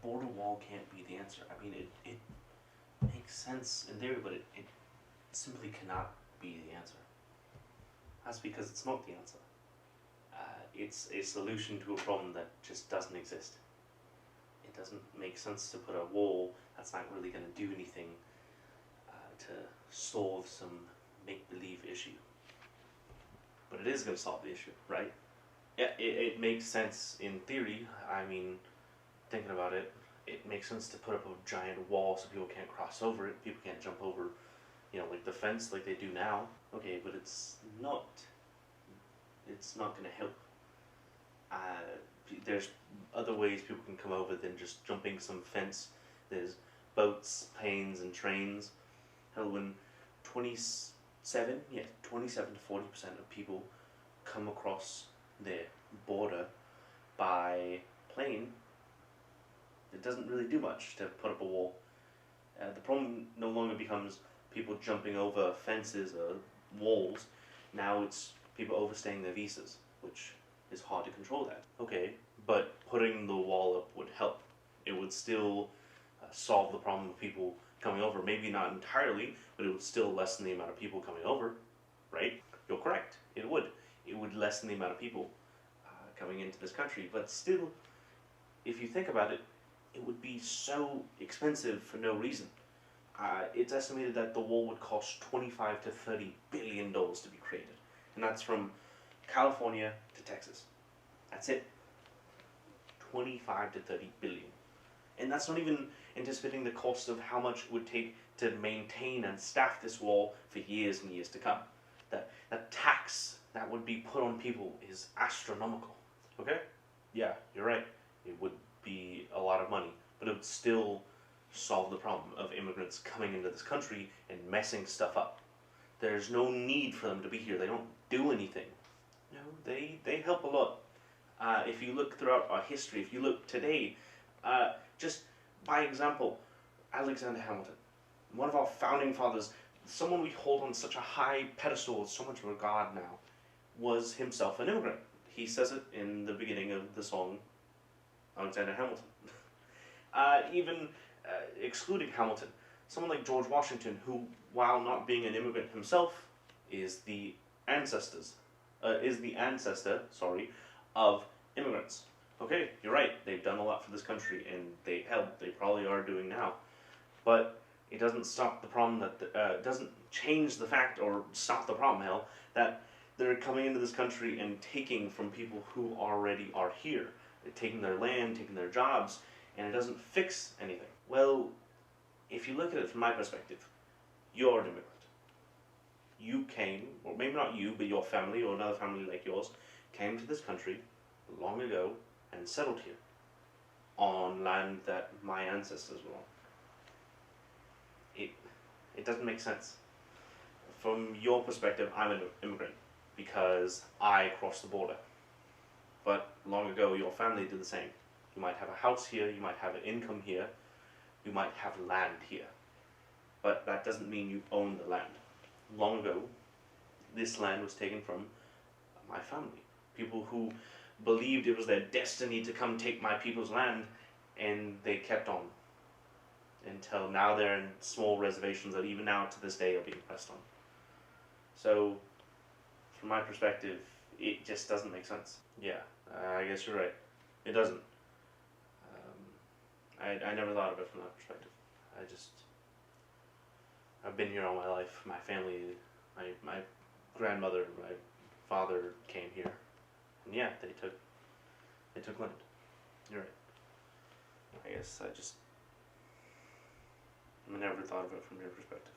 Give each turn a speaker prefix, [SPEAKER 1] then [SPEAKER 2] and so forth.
[SPEAKER 1] border wall can't be the answer. I mean, it makes sense in theory, but it simply cannot be the answer. That's because it's not the answer. It's a solution to a problem that just doesn't exist. It doesn't make sense to put a wall that's not really going to do anything to solve some make-believe issue. But it is going to solve the issue, right? Yeah, it makes sense in theory. I mean, thinking about it, it makes sense to put up a giant wall so people can't cross over it, people can't jump over, like the fence like they do now. Okay, but it's not going to help. There's other ways people can come over than just jumping some fence. There's boats, planes, and trains. Hell, when 27 to 40% of people come across their border by plane, it doesn't really do much to put up a wall. The problem no longer becomes people jumping over fences or walls. Now it's people overstaying their visas, which is hard to control that. Okay, but putting the wall up would help. It would still solve the problem of people coming over. Maybe not entirely, but it would still lessen the amount of people coming over, right? You're correct. It would. It would lessen the amount of people coming into this country. But still, if you think about it, it would be so expensive for no reason. It's estimated that the wall would cost $25 to $30 billion to be created. And that's from California to Texas. That's it. 25 to 30 billion. And that's not even anticipating the cost of how much it would take to maintain and staff this wall for years and years to come. That tax that would be put on people is astronomical. Okay? Yeah, you're right. It would be a lot of money, but it would still solve the problem of immigrants coming into this country and messing stuff up. There's no need for them to be here. They don't do anything. They help a lot. If you look throughout our history, if you look today, just by example, Alexander Hamilton, one of our founding fathers, someone we hold on such a high pedestal with so much regard now, was himself an immigrant. He says it in the beginning of the song, Alexander Hamilton. Even excluding Hamilton, someone like George Washington, who, while not being an immigrant himself, is the ancestor, of immigrants. Okay, you're right. They've done a lot for this country, and they help. They probably are doing now, but it doesn't stop the problem. That doesn't change the fact or stop the problem. Hell, that they're coming into this country and taking from people who already are here. They're taking their land, taking their jobs, and it doesn't fix anything. Well, if you look at it from my perspective, you're an immigrant. You came, or maybe not you, but your family or another family like yours, came to this country long ago and settled here on land that my ancestors were on. It doesn't make sense. From your perspective, I'm an immigrant because I crossed the border. But long ago, your family did the same. You might have a house here, you might have an income here, you might have land here. But that doesn't mean you own the land. Long ago, this land was taken from my family. People who believed it was their destiny to come take my people's land, and they kept on. Until now they're in small reservations that even now to this day are being pressed on. So, from my perspective, it just doesn't make sense. Yeah, I guess you're right. It doesn't. I never thought of it from that perspective. I've been here all my life. My family, my grandmother, my father came here. And yeah, they took land. You're right. I guess I never thought of it from your perspective.